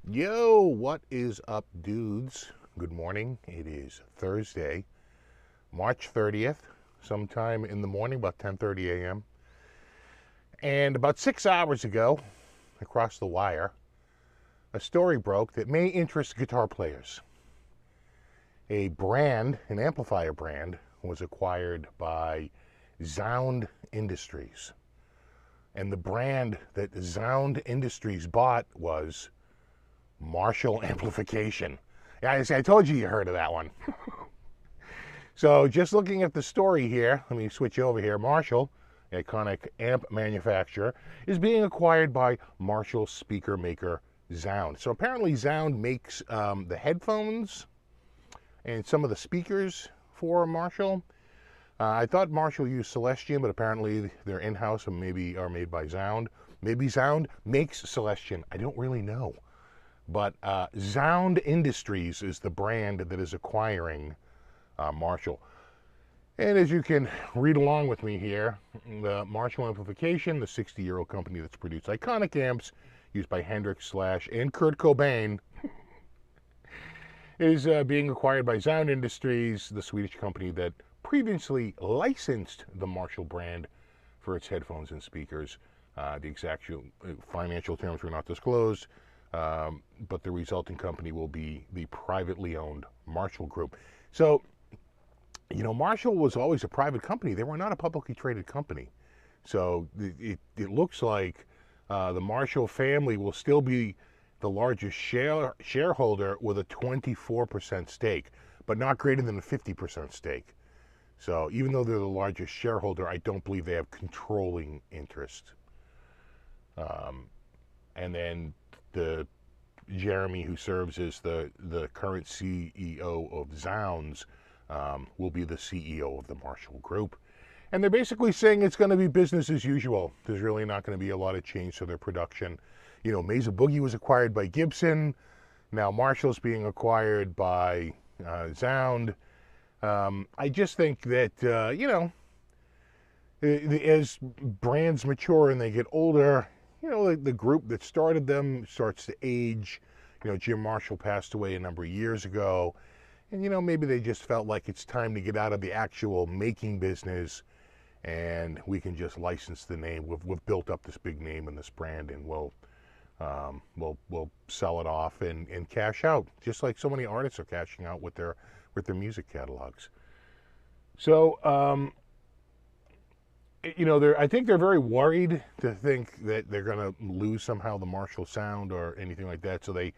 Yo, what is up, dudes? Good morning. It is Thursday, March 30th, sometime in the morning, about 10:30 a.m. And about 6 hours ago, across the wire, a story broke that may interest guitar players. A brand, an amplifier brand, was acquired by Sound Industries. And the brand that Sound Industries bought was Marshall Amplification. Yeah, I told you heard of that one. So just looking at the story here, let me switch over here. Marshall, iconic amp manufacturer, is being acquired by Marshall speaker maker Sound. So apparently Sound makes the headphones and some of the speakers for Marshall. I thought Marshall used Celestion, but apparently they're in-house and maybe are made by Sound. Maybe Sound makes Celestion. I don't really know. But Sound Industries is the brand that is acquiring Marshall. And as you can read along with me here, the Marshall Amplification, the 60-year-old company that's produced iconic amps used by Hendrix, Slash, and Kurt Cobain, is being acquired by Sound Industries, the Swedish company that previously licensed the Marshall brand for its headphones and speakers. The exact financial terms were not disclosed. But the resulting company will be the privately owned Marshall Group. So, Marshall was always a private company. They were not a publicly traded company. So it looks like the Marshall family will still be the largest shareholder with a 24% stake, but not greater than a 50% stake. So even though they're the largest shareholder, I don't believe they have controlling interest. And then the Jeremy, who serves as the current CEO of Sounds, will be the CEO of the Marshall Group. And they're basically saying it's going to be business as usual. There's really not going to be a lot of change to their production. Mesa Boogie was acquired by Gibson. Now Marshall's being acquired by Sound. I just think that, as brands mature and they get older, the group that started them starts to age. Jim Marshall passed away a number of years ago. And, maybe they just felt like it's time to get out of the actual making business and we can just license the name. We've built up this big name and this brand, and we'll sell it off and cash out, just like so many artists are cashing out with their music catalogs. So, I think they're very worried to think that they're going to lose somehow the Marshall sound or anything like that. So they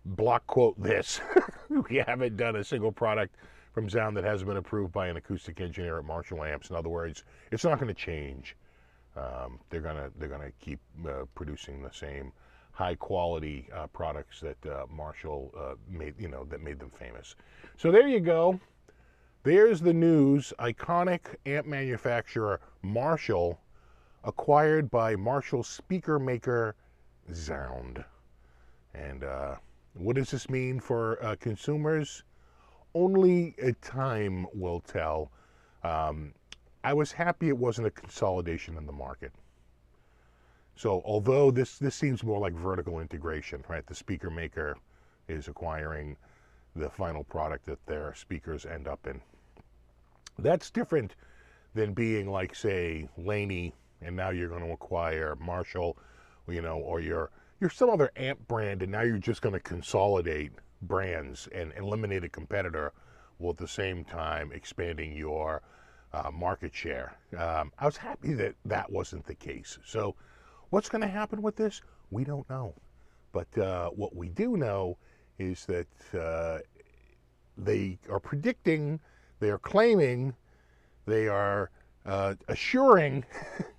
block quote this. We haven't done a single product from Sound that hasn't been approved by an acoustic engineer at Marshall Amps. In other words, it's not going to change. They're gonna keep producing the same high quality products that Marshall made, that made them famous. So there you go. There's the news. Iconic amp manufacturer Marshall acquired by Marshall speaker maker Sound. And what does this mean for consumers? Only time will tell. I was happy it wasn't a consolidation in the market. So although this seems more like vertical integration, right? The speaker maker is acquiring the final product that their speakers end up in. That's different than being like, say, Laney, and now you're going to acquire Marshall, or you're some other amp brand, and now you're just going to consolidate brands and eliminate a competitor while at the same time expanding your market share. I was happy that that wasn't the case. So what's going to happen with this? We don't know. But what we do know is that they are predicting, they are claiming, they are assuring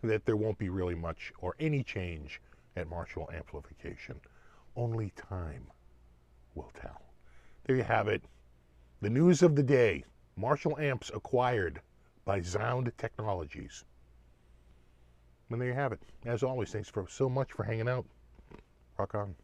that there won't be really much or any change at Marshall Amplification. Only time will tell. There you have it. The news of the day. Marshall Amps acquired by Sound Technologies. And there you have it. As always, thanks so much for hanging out. Rock on.